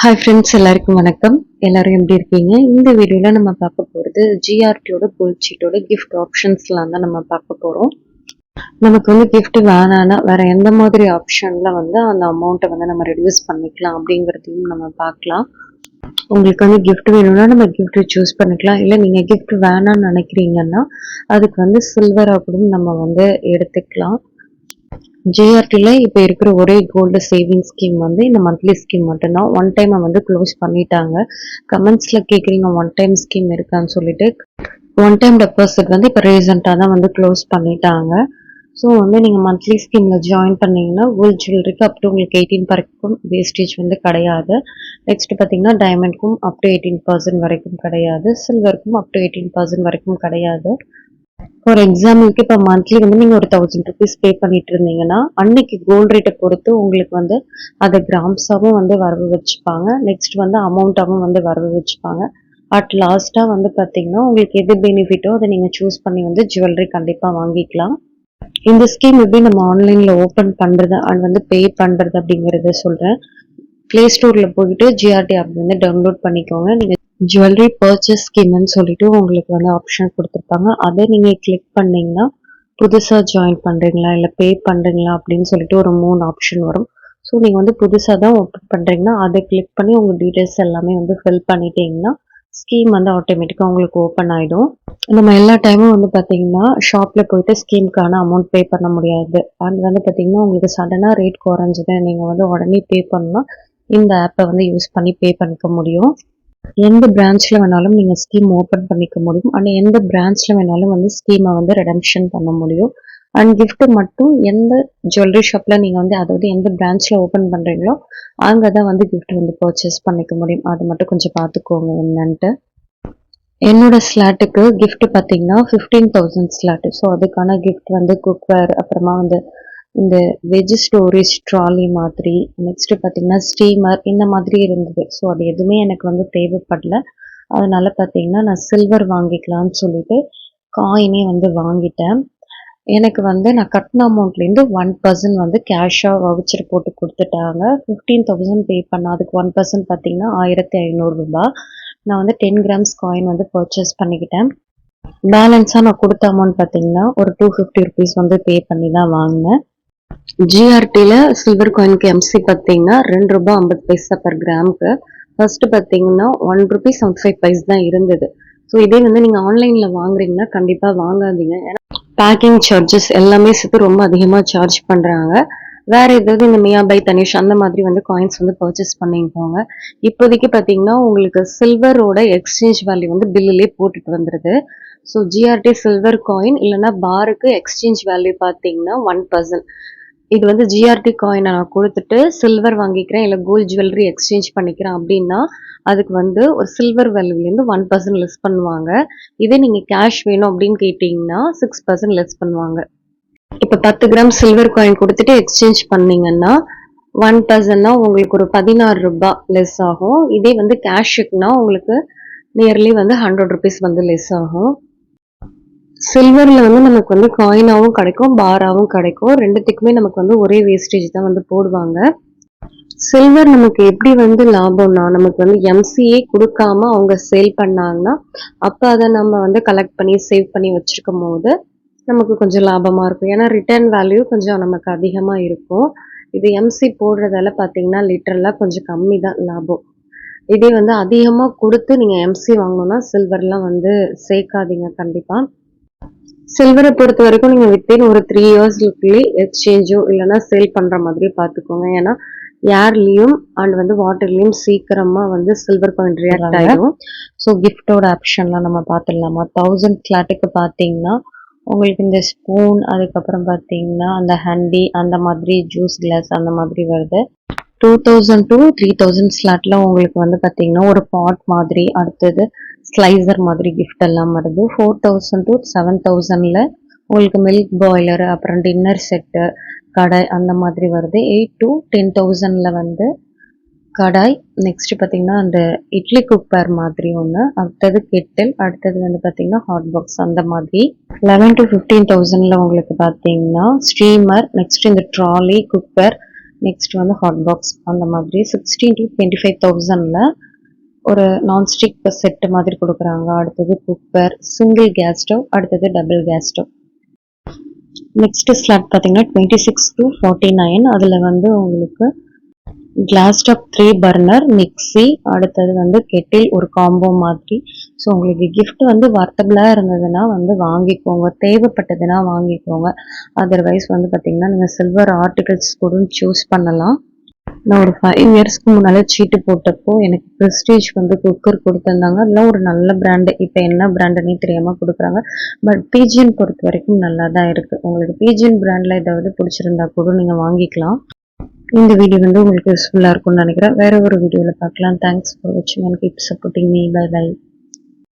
Hi friends, எல்லாருக்கும் வணக்கம். எல்லாரும் எப்படி இருக்கீங்க? இந்த வீடியோவில் நம்ம பார்க்க போகிறது ஜிஆர்டியோட புல்ஷீட்டோட கிஃப்ட் ஆப்ஷன்ஸ்லாம் தான் நம்ம பார்க்க போகிறோம். நமக்கு வந்து கிஃப்ட் வேணான்னா வேறு எந்த மாதிரி ஆப்ஷனில் வந்து அந்த அமௌண்ட்டை வந்து நம்ம ரெடியூஸ் பண்ணிக்கலாம் அப்படிங்கிறதையும் நம்ம பார்க்கலாம். உங்களுக்கு வந்து கிஃப்ட் வேணும்னா நம்ம கிஃப்ட் சூஸ் பண்ணிக்கலாம். இல்லை நீங்கள் கிஃப்ட் வேணான்னு நினைக்கிறீங்கன்னா அதுக்கு வந்து சில்வராக கூட நம்ம வந்து எடுத்துக்கலாம். ஜிஆர்டியில் இப்போ இருக்கிற ஒரே கோல்டு சேவிங் ஸ்கீம் வந்து இந்த மந்த்லி ஸ்கீம் மட்டும்தான். ஒன் டைம் வந்து க்ளோஸ் பண்ணிட்டாங்க. கமெண்ட்ஸில் கேட்குறீங்க ஒன் டைம் ஸ்கீம் இருக்கான்னு சொல்லிட்டு. ஒன் டைம் டெபாசிட் வந்து இப்போ ரீசெண்டாக தான் வந்து க்ளோஸ் பண்ணிட்டாங்க. ஸோ வந்து நீங்கள் மந்த்லி ஸ்கீமில் ஜாயின் பண்ணிங்கன்னா கோல்ட் ஜுவல்லரிக்கு அப் டு உங்களுக்கு 18 வரைக்கும் வேஸ்டேஜ் வந்து கிடையாது. நெக்ஸ்ட் பார்த்தீங்கன்னா டைமண்ட்க்கும் அப் டு 18% வரைக்கும் கிடையாது. சில்வருக்கும் அப் டு 18% வரைக்கும் கிடையாது. ஃபார் எக்ஸாம்பிளுக்கு இப்போ மந்த்லி வந்து நீங்கள் ஒரு 1000 ருபீஸ் பே பண்ணிட்டு இருந்தீங்கன்னா அன்னைக்கு கோல்ட் ரேட்டை பொறுத்து உங்களுக்கு வந்து அதை கிராம்ஸாகவும் வந்து வரவு வச்சுப்பாங்க. நெக்ஸ்ட் வந்து அமௌண்ட்டாகவும் வந்து வரவு வச்சுப்பாங்க. அட் லாஸ்ட்டாக வந்து பார்த்தீங்கன்னா உங்களுக்கு எது பெனிஃபிட்டோ அதை நீங்கள் சூஸ் பண்ணி வந்து ஜுவல்லரி கண்டிப்பாக வாங்கிக்கலாம். இந்த ஸ்கீம் எப்படி நம்ம ஆன்லைனில் ஓப்பன் பண்ணுறது அண்ட் வந்து பே பண்ணுறது அப்படிங்கிறத சொல்கிறேன். ப்ளே ஸ்டோரில் போயிட்டு ஜிஆர்டி ஆப் வந்து டவுன்லோட் பண்ணிக்கோங்க. நீங்கள் ஜுவல்லரி பர்ச்சேஸ் ஸ்கீம்னு சொல்லிட்டு உங்களுக்கு வந்து ஆப்ஷன் கொடுத்துருப்பாங்க. அதை நீங்கள் கிளிக் பண்ணிங்கன்னா புதுசாக ஜாயின் பண்ணுறீங்களா இல்லை பே பண்ணுறீங்களா அப்படின்னு சொல்லிட்டு ஒரு 3 ஆப்ஷன் வரும். ஸோ நீங்கள் வந்து புதுசாக தான் ஓப்பன் பண்ணுறீங்கன்னா அதை கிளிக் பண்ணி உங்கள் டீட்டெயில்ஸ் எல்லாமே வந்து ஃபில் பண்ணிட்டீங்கன்னா ஸ்கீம் வந்து ஆட்டோமேட்டிக்காக உங்களுக்கு ஓப்பன் ஆகிடும். நம்ம எல்லா டைமும் வந்து பார்த்தீங்கன்னா ஷாப்பில் போயிட்டு ஸ்கீமுக்கான அமௌண்ட் பே பண்ண முடியாது. அண்ட் வந்து பார்த்தீங்கன்னா உங்களுக்கு சடனாக ரேட் குறைஞ்சது நீங்கள் வந்து உடனே பே பண்ணால் இந்த ஆப்பை வந்து யூஸ் பண்ணி பே பண்ணிக்க முடியும். எந்த பிரான்ச்சில் வேணாலும் நீங்கள் ஸ்கீம் ஓப்பன் பண்ணிக்க முடியும். அண்ட் எந்த பிரான்ச்சில் வேணாலும் வந்து ஸ்கீமை வந்து ரெடம்ஷன் பண்ண முடியும். அண்ட் கிஃப்ட் மட்டும் எந்த ஜுவல்லரி ஷாப்பில் நீங்கள் வந்து அதாவது எந்த பிரான்ச்சில் ஓப்பன் பண்ணுறீங்களோ அங்கே தான் வந்து கிஃப்ட் வந்து பர்ச்சேஸ் பண்ணிக்க முடியும். அது மட்டும் கொஞ்சம் பார்த்துக்கோங்க என்னன்ட்டு. என்னோட ஸ்லாட்டுக்கு கிஃப்ட் பார்த்தீங்கன்னா 15,000 ஸ்லாட்டு. ஸோ அதுக்கான கிஃப்ட் வந்து குக்வேர், அப்புறமா வந்து இந்த வெஜ் ஸ்டோரேஜ் ட்ராலி மாதிரி, நெக்ஸ்ட் பார்த்தீங்கன்னா ஸ்டீமர் இந்த மாதிரி இருந்தது. ஸோ அது எதுவுமே எனக்கு வந்து தேவைப்படல. அதனால பார்த்தீங்கன்னா நான் சில்வர் வாங்கிக்கலாம்னு சொல்லிட்டு காயினே வந்து வாங்கிட்டேன். எனக்கு வந்து நான் கட்டின அமௌண்ட்லேருந்து 1% வந்து கேஷாக வவுச்சர் போட்டு கொடுத்துட்டாங்க. 15,000 பே பண்ண அதுக்கு 1% பார்த்தீங்கன்னா 1500 ரூபாய். நான் வந்து 10 கிராம்ஸ் காயின் வந்து பர்ச்சேஸ் பண்ணிக்கிட்டேன். பேலன்ஸாக நான் கொடுத்த அமௌண்ட் பார்த்தீங்கன்னா ஒரு 250 ருபீஸ் வந்து பே பண்ணி தான் வாங்கினேன். ஜிஆர்டியில் சில்வர் காயினுக்கு எம்சி பார்த்தீங்கன்னா 2 ரூபாய் 50 பைசா பர் கிராமுக்கு. ஃபர்ஸ்ட் பார்த்தீங்கன்னா 1 ரூபீஸ் 75 பைஸ் தான் இருந்தது. ஸோ இதே வந்து நீங்கள் ஆன்லைனில் வாங்குறீங்கன்னா கண்டிப்பாக வாங்காதீங்க. ஏன்னா பேக்கிங் சார்ஜஸ் எல்லாமே சேர்த்து ரொம்ப அதிகமாக சார்ஜ் பண்ணுறாங்க. வேற ஏதாவது இந்த மியா பை தனிஷ் அந்த மாதிரி வந்து காயின்ஸ் வந்து பர்ச்சேஸ் பண்ணிக்கோங்க. இப்போதைக்கு பார்த்தீங்கன்னா உங்களுக்கு சில்வரோட எக்ஸ்சேஞ்ச் வேல்யூ வந்து பில்லுலேயே போட்டுட்டு வந்துடுது. ஸோ ஜிஆர்டி சில்வர் காயின் இல்லைன்னா பாருக்கு எக்ஸ்சேஞ்ச் வேல்யூ பார்த்தீங்கன்னா 1%. இது வந்து ஜிஆர்டி காயினை நான் கொடுத்துட்டு சில்வர் வாங்கிக்கிறேன் இல்லை கோல்ட் ஜுவல்லரி எக்ஸ்சேஞ்ச் பண்ணிக்கிறேன் அப்படின்னா அதுக்கு வந்து ஒரு சில்வர் வேல்யூலேருந்து 1% லெஸ் பண்ணுவாங்க. இதே நீங்கள் கேஷ் வேணும் அப்படின்னு கேட்டிங்கன்னா 6% லெஸ் பண்ணுவாங்க. இப்போ 10 கிராம் சில்வர் காயின் கொடுத்துட்டு எக்ஸ்சேஞ்ச் பண்ணீங்கன்னா 1%னா உங்களுக்கு ஒரு 16 ரூபாய் லெஸ் ஆகும். இதே வந்து கேஷுக்குனா உங்களுக்கு நியர்லி வந்து 100 ருபீஸ் வந்து லெஸ் ஆகும். சில்வரில் வந்து நமக்கு வந்து காயினாகவும் கிடைக்கும், பாராகவும் கிடைக்கும். ரெண்டுத்துக்குமே நமக்கு வந்து ஒரே வேஸ்டேஜ் தான் வந்து போடுவாங்க. சில்வர் நமக்கு எப்படி வந்து லாபம்னா நமக்கு வந்து எம்சிஏ கொடுக்காம அவங்க சேல் பண்ணாங்கன்னா அப்போ அதை நம்ம வந்து கலெக்ட் பண்ணி சேவ் பண்ணி வச்சிருக்கும் போது நமக்கு கொஞ்சம் லாபமாக இருக்கும். ஏன்னா ரிட்டர்ன் வேல்யூ கொஞ்சம் நமக்கு அதிகமாக இருக்கும். இது எம்சி போடுறதால பார்த்தீங்கன்னா லிட்டரலாக கொஞ்சம் கம்மி தான் லாபம். இதே வந்து அதிகமாக கொடுத்து நீங்கள் எம்சி வாங்கணும்னா சில்வர்லாம் வந்து சேர்க்காதீங்க கண்டிப்பாக. சில்வரை பொறுத்த வரைக்கும் நீங்கள் வித்தின் ஒரு 3 இயர்ஸ்க்குள்ளே எக்ஸ்சேஞ்சோ இல்லைன்னா சேல் பண்ணுற மாதிரி பார்த்துக்கோங்க. ஏன்னா ஏர்லேயும் அண்ட் வந்து வாட்டர்லேயும் சீக்கிரமாக வந்து சில்வர் காயின் ரியாக்ட் ஆகிடும். ஸோ கிஃப்டோட ஆப்ஷன்லாம் நம்ம பார்த்துடலாமா? 1000 ஃப்ளாட்டுக்கு பார்த்தீங்கன்னா உங்களுக்கு இந்த ஸ்பூன், அதுக்கப்புறம் பார்த்தீங்கன்னா அந்த ஹண்டி அந்த மாதிரி ஜூஸ் கிளாஸ் அந்த மாதிரி வருது. 2000 to 3000 ஸ்லாட்ல உங்களுக்கு வந்து பார்த்தீங்கன்னா ஒரு பாட் மாதிரி, அடுத்தது ஸ்லைசர் மாதிரி கிஃப்ட் எல்லாம் வருது. 4000 to 7000ல உங்களுக்கு மில்க் பாய்லர், அப்புறம் டின்னர் செட்டு, கடாய் அந்த மாதிரி வருது. 8 to 10,000ல வந்து கடாய், நெக்ஸ்ட் பார்த்தீங்கன்னா அந்த இட்லி குக்கர் மாதிரி ஒன்று, அடுத்தது கெட்டில், அடுத்தது வந்து பார்த்தீங்கன்னா ஹாட் பாக்ஸ் அந்த மாதிரி. 11 to 15,000ல உங்களுக்கு பார்த்தீங்கன்னா ஸ்டீமர், நெக்ஸ்ட் இந்த ட்ராலி குக்கர், நெக்ஸ்ட் வந்து ஹாட் பாக்ஸ் அந்த மாதிரி 16 to 25,000ல ஒரு நான்ஸ்டிக் செட்டு மாதிரி கொடுக்குறாங்க. அடுத்தது குக்கர், சிங்கிள் கேஸ் ஸ்டவ், அடுத்தது double gas stove. Next slot பார்த்தீங்கன்னா 26 to 49. அதில் வந்து உங்களுக்கு கிளாஸ் டாப் 3 பர்னர் மிக்ஸி, அடுத்தது வந்து கெட்டில் ஒரு காம்போ மாதிரி. ஸோ உங்களுக்கு கிஃப்ட் வந்து வர்த்தபிளாக இருந்ததுன்னா வந்து வாங்கிக்கோங்க, தேவைப்பட்டதுன்னா வாங்கிக்கோங்க. அதர்வைஸ் வந்து பார்த்தீங்கன்னா நீங்கள் சில்வர் ஆர்டிகல்ஸ் கூட சூஸ் பண்ணலாம். நான் ஒரு 5 இயர்ஸ்க்கு முன்னால் சீட்டு போட்டப்போ எனக்கு ப்ரெஸ்டீஜ் வந்து குக்கர் கொடுத்துருந்தாங்க. அதெல்லாம் ஒரு நல்ல பிராண்டு. இப்போ என்ன பிராண்டுன்னே தெரியாமல் கொடுக்குறாங்க. பட் பிஜிஎன் பொறுத்த வரைக்கும் நல்லா தான் இருக்குது. உங்களுக்கு பிஜிஎன் பிராண்டில் ஏதாவது பிடிச்சிருந்தா கூட நீங்கள் வாங்கிக்கலாம். இந்த வீடியோ வந்து உங்களுக்கு யூஸ்ஃபுல்லாக இருக்கும்னு நினைக்கிறேன். வேற ஒரு வீடியோவில் பார்க்கலாம். தேங்க்ஸ் ஃபார் வாட்சிங் and keep supporting me. Bye by.